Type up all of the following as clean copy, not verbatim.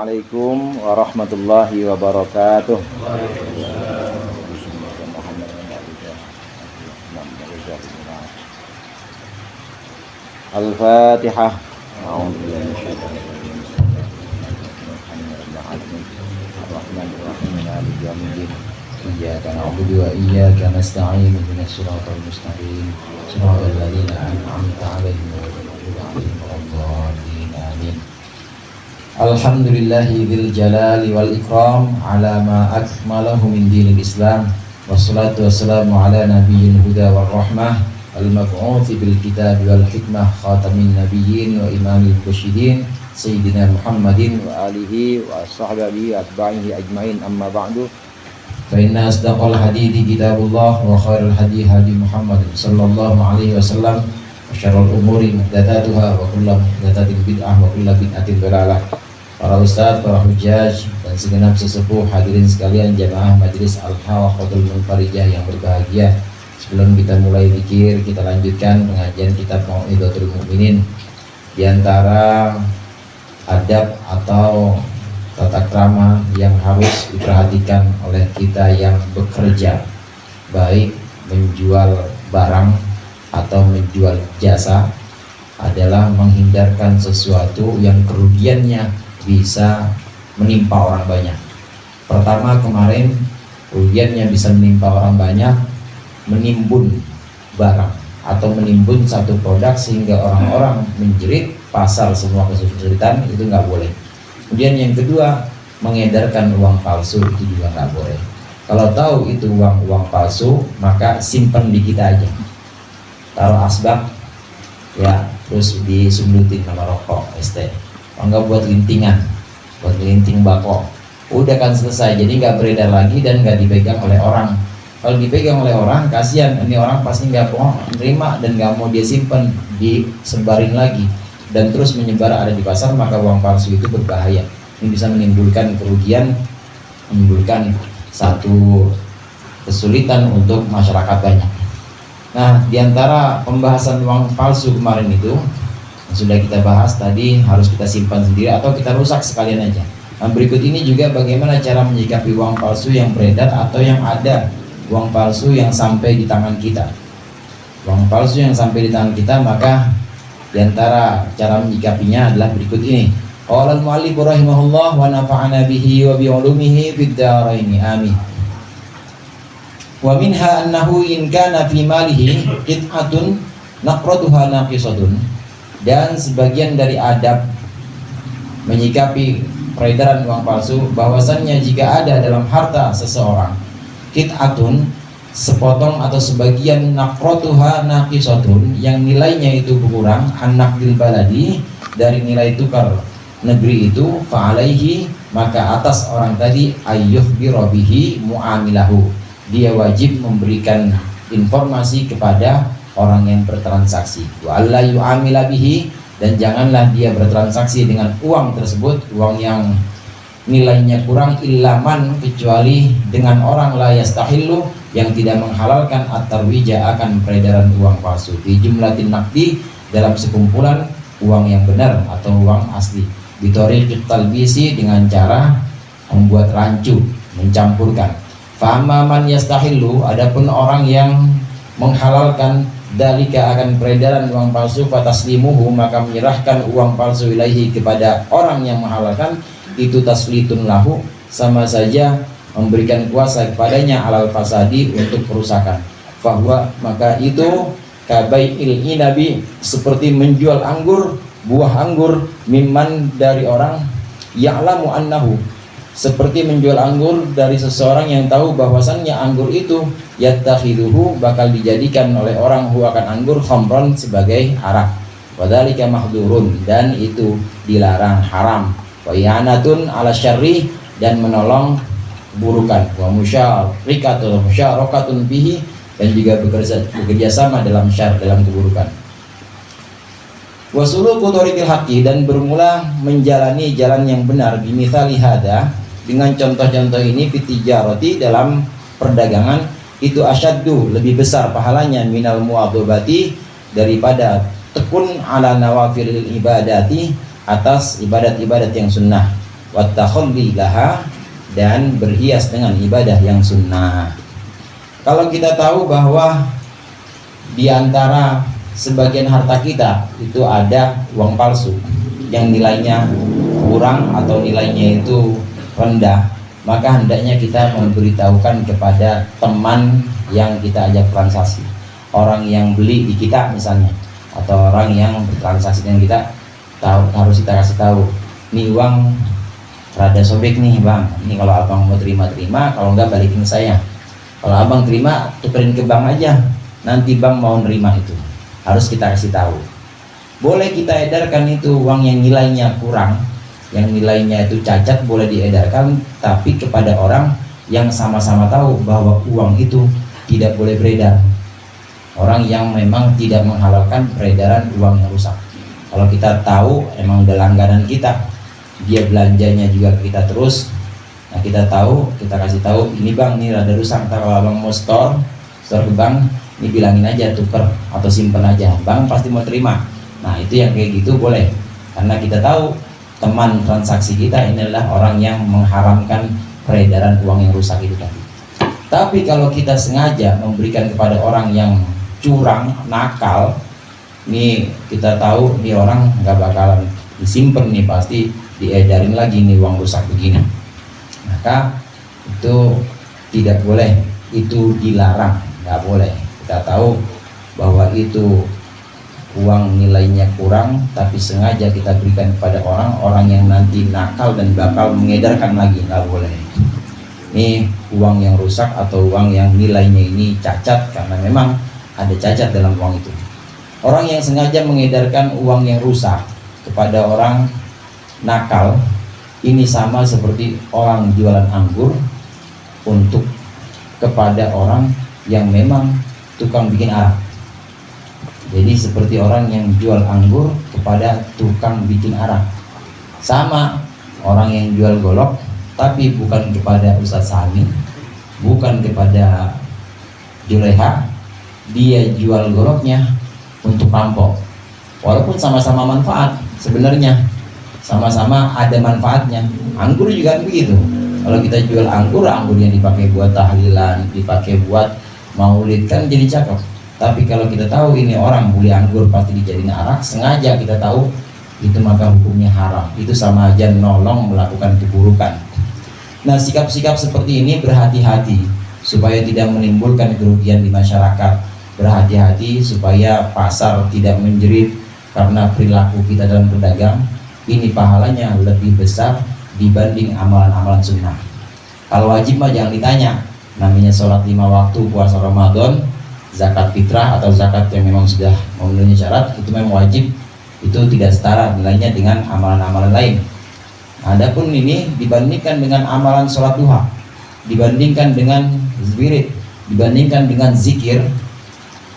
Assalamualaikum warahmatullahi wabarakatuh. Al-Fatihah. إياك نعبد وإياك نستعين اهدنا الصراط المستقيم صراط الذين أنعمت عليهم غير المغضوب عليهم ولا الضالين آمين. الحمد لله ذي الجلال والإكرام على ما أكمله من دين الإسلام والصلاة والسلام على نبي الهدى والرحمة المبعوث بالكتاب والحكمة خاتم النبيين وإمام المرشدين سيدنا محمد وآله وصحبه وأتباعه أجمعين أما بعد فإن أصدق الحديث كتاب الله وخير الهدي هدي محمد صلى الله عليه وسلم وشر الأمور محدثاتها وكل محدثات بدعة وكل بدعة ضلالة. Para ustadz, para hujjaj dan segenap sesepuh hadirin sekalian jamaah majelis Al-Hawaqatul Munfarijah yang berbahagia. Sebelum kita mulai zikir, kita lanjutkan pengajian kitab Mau'izatul Mu'minin. Di antara adab atau tata krama yang harus diperhatikan oleh kita yang bekerja, baik menjual barang atau menjual jasa, adalah menghindarkan sesuatu yang kerugiannya bisa menimpa orang banyak. Pertama, kemarin kerugiannya bisa menimpa orang banyak, menimbun barang atau menimbun satu produk sehingga orang-orang menjerit, pasar semua kesulitan, itu nggak boleh. Kemudian yang kedua, mengedarkan uang palsu, itu juga nggak boleh. Kalau tahu itu uang palsu, maka simpan di kita aja, taruh asbak, ya, terus disundutin sama rokok, ST. Enggak buat lintingan, buat linting bako, udah kan selesai. Jadi nggak beredar lagi dan nggak dipegang oleh orang. Kalau dipegang oleh orang, kasihan, ini orang pasti nggak mau terima dan nggak mau dia simpan, disebarin lagi dan terus menyebar ada di pasar, maka uang palsu itu berbahaya. Ini bisa menimbulkan kerugian, menimbulkan satu kesulitan untuk masyarakat banyak. Nah, diantara pembahasan uang palsu kemarin itu yang sudah kita bahas tadi, harus kita simpan sendiri atau kita rusak sekalian aja. Nah, berikut ini juga bagaimana cara menyikapi uang palsu yang beredar atau yang ada uang palsu yang sampai di tangan kita. Uang palsu yang sampai di tangan kita, maka di antara cara menyikapinya adalah berikut ini. Qala al-mu'allif rahimahullah wa nafa'ana bihi wa bi 'ulumihi fid dharain. Amin. Wa minha annahu in kana fi malihi qit'atun naqratuha naqisatun. Dan sebagian dari adab menyikapi peredaran uang palsu, bahwasannya jika ada dalam harta seseorang qit'atun, sepotong atau sebagian, naqratuha naqisatun, yang nilainya itu berkurang, an-naqdil baladi, dari nilai tukar negeri itu, fa'alaihi, maka atas orang tadi, ayyukhbira bihi mu'amilahu, dia wajib memberikan informasi kepada orang yang bertransaksi. Wa alla yu'amila bihi, dan janganlah dia bertransaksi dengan uang tersebut, uang yang nilainya kurang, ilaman, kecuali dengan orang la yastahillu, yang tidak menghalalkan at-tarwija, akan peredaran uang palsu, di jumlatin naqdi, dalam sekumpulan uang yang benar atau uang asli, bitariqit talbisi, dengan cara membuat rancu, mencampurkan. Fa amma man yastahillu, adapun orang yang menghalalkan dalika, akan peredaran uang palsu, fataslimuhu, maka menyerahkan uang palsu ilaihi, kepada orang yang menghalalkan itu, taslitun lahu, sama saja memberikan kuasa kepadanya, alal fasadi, untuk kerusakan. Fahuwa, maka itu kabai'il inabi, seperti menjual anggur, buah anggur, mimman, dari orang, ya'lamu annahu, seperti menjual anggur dari seseorang yang tahu bahwasannya anggur itu yattakhiduhu, bakal dijadikan oleh orang huwa, akan anggur, khamron, sebagai arak. Wadzalika mahdurun, dan itu dilarang, haram. Wa i'anatun ala syarri, dan menolong burukan. Wa musyarakatun bihi, dan juga bekerja sama dalam syar, dalam keburukan. Wa suluku thariqil haqqi, dan bermula menjalani jalan yang benar, bimithali hada, dengan contoh-contoh ini, fitijarati, dalam perdagangan, itu asyaddu, lebih besar pahalanya, minal muadhabati, daripada tekun ala nawafilil ibadati, atas ibadat-ibadat yang sunnah. wattakhalli laha, dan berhias dengan ibadah yang sunnah. Kalau kita tahu bahwa di antara sebagian harta kita itu ada uang palsu yang nilainya kurang atau nilainya itu rendah, maka hendaknya kita memberitahukan kepada teman yang kita ajak transaksi, orang yang beli di kita misalnya, atau orang yang bertransaksi dengan kita, harus kita kasih tahu, ini uang rada sobek nih bang, ini kalau abang mau terima, kalau enggak balikin saya, kalau abang terima tukerin ke bank aja, nanti bank mau nerima itu. Harus kita kasih tahu. Boleh kita edarkan itu uang yang nilainya kurang, yang nilainya itu cacat, boleh diedarkan, tapi kepada orang yang sama-sama tahu bahwa uang itu tidak boleh beredar. Orang yang memang tidak menghalalkan peredaran uang yang rusak. Kalau kita tahu emang udah langganan kita, dia belanjanya juga ke kita terus, nah kita tahu, kita kasih tahu, ini bang, ini rada rusak, kalau abang mau store ke bank, ini bilangin aja tuker atau simpen aja, bank pasti mau terima. Nah itu yang kayak gitu boleh, karena kita tahu teman transaksi kita ini adalah orang yang mengharamkan peredaran uang yang rusak itu tadi. Tapi kalau kita sengaja memberikan kepada orang yang curang, nakal, nih kita tahu nih orang nggak bakalan disimpan nih, pasti diedarin lagi nih uang rusak begini, maka itu tidak boleh, itu dilarang, nggak boleh. Kita tahu bahwa itu uang nilainya kurang, tapi sengaja kita berikan kepada orang yang nanti nakal dan bakal mengedarkan lagi, nggak boleh. Ini uang yang rusak atau uang yang nilainya ini cacat, karena memang ada cacat dalam uang itu. Orang yang sengaja mengedarkan uang yang rusak kepada orang nakal, ini sama seperti orang jualan anggur untuk kepada orang yang memang tukang bikin arak. Jadi seperti orang yang jual anggur kepada tukang bikin arak. Sama orang yang jual golok, tapi bukan kepada Ustadz Sami, bukan kepada Juleha, dia jual goloknya untuk rampok. Walaupun sama-sama manfaat, sebenarnya sama-sama ada manfaatnya. Anggur juga begitu. Kalau kita jual anggur, anggur yang dipakai buat tahlilan, dipakai buat maulid, kan jadi cakep. Tapi kalau kita tahu ini orang beli anggur pasti dijadiin arak, sengaja kita tahu itu, maka hukumnya haram. Itu sama aja nolong melakukan keburukan. Nah, sikap-sikap seperti ini berhati-hati supaya tidak menimbulkan kerugian di masyarakat. Berhati-hati supaya pasar tidak menjerit karena perilaku kita dalam berdagang. Ini pahalanya lebih besar dibanding amalan-amalan sunnah. Kalau wajib mah jangan ditanya, namanya sholat 5 waktu, puasa Ramadan, zakat fitrah atau zakat yang memang sudah memenuhi syarat, itu memang wajib, itu tidak setara nilainya dengan amalan-amalan lain. Adapun ini dibandingkan dengan amalan sholat duha, dibandingkan dengan wirid, dibandingkan dengan zikir,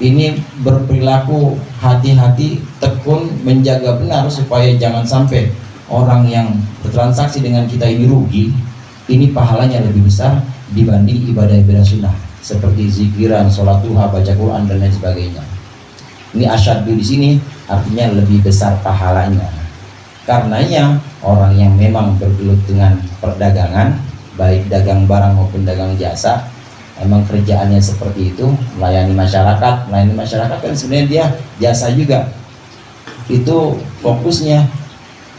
ini berperilaku hati-hati, tekun, menjaga benar supaya jangan sampai orang yang bertransaksi dengan kita ini rugi. Ini pahalanya lebih besar dibanding ibadah-ibadah sunnah seperti zikiran, sholat duha, baca Quran dan lain sebagainya. Ini asyaddu di sini artinya lebih besar pahalanya. Karenanya orang yang memang bergelut dengan perdagangan, baik dagang barang maupun dagang jasa, emang kerjaannya seperti itu, melayani masyarakat. Melayani masyarakat kan sebenarnya dia jasa juga. Itu fokusnya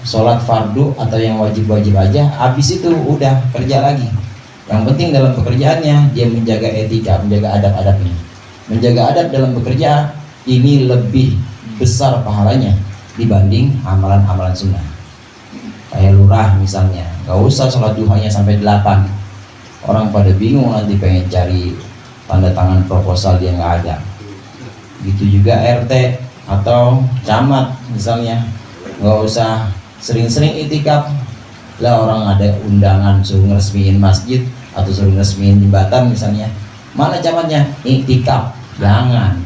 sholat fardu atau yang wajib-wajib aja, habis itu udah kerja lagi. Yang penting dalam pekerjaannya dia menjaga etika, menjaga adab-adabnya. Menjaga adab dalam bekerja ini lebih besar pahalanya dibanding amalan-amalan sunnah. Kayak lurah misalnya, gak usah sholat duhanya sampai 8. Orang pada bingung nanti pengen cari tanda tangan proposal dia nggak ada. Gitu juga RT atau camat misalnya, nggak usah sering-sering itikaf lah, orang ada undangan suruh ngeresmiin masjid atau suruh ngeresmiin jembatan misalnya, mana camatnya itikaf, jangan.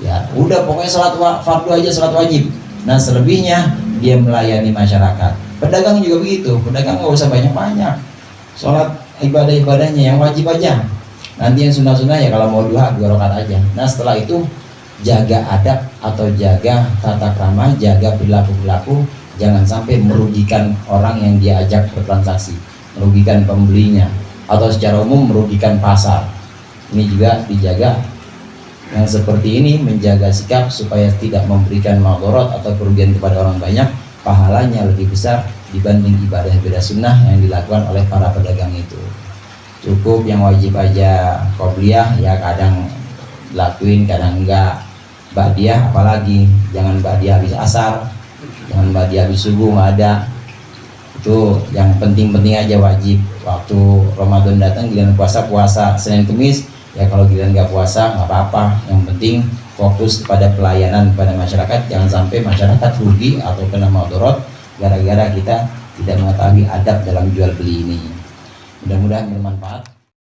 Ya udah pokoknya sholat fardu aja, sholat wajib. Nah selebihnya dia melayani masyarakat. Pedagang juga begitu, pedagang nggak usah banyak-banyak, sholat ibadah-ibadahnya yang wajib aja. Nanti yang sunnah-sunnah ya kalau mau 2 rakaat aja. Nah setelah itu jaga adab atau jaga tata krama, jaga perilaku-perilaku, jangan sampai merugikan orang yang dia ajak bertransaksi, merugikan pembelinya, atau secara umum merugikan pasar. Ini juga dijaga. Yang seperti ini menjaga sikap supaya tidak memberikan madarat atau kerugian kepada orang banyak, pahalanya lebih besar dibanding ibadah-ibadah sunnah yang dilakukan oleh para pedagang itu. Cukup yang wajib aja qobliyah, ya kadang lakuin kadang enggak. Ba'diyah apalagi, jangan ba'diyah habis asar, jangan ba'diyah habis subuh, nggak ada. Itu yang penting-penting aja wajib. Waktu Ramadan datang giliran puasa Senin Kemis, ya kalau giliran nggak puasa nggak apa-apa. Yang penting fokus kepada pelayanan kepada masyarakat, jangan sampai masyarakat rugi atau kena madarat gara-gara kita tidak mengetahui adab dalam jual beli ini. Mudah-mudahan bermanfaat.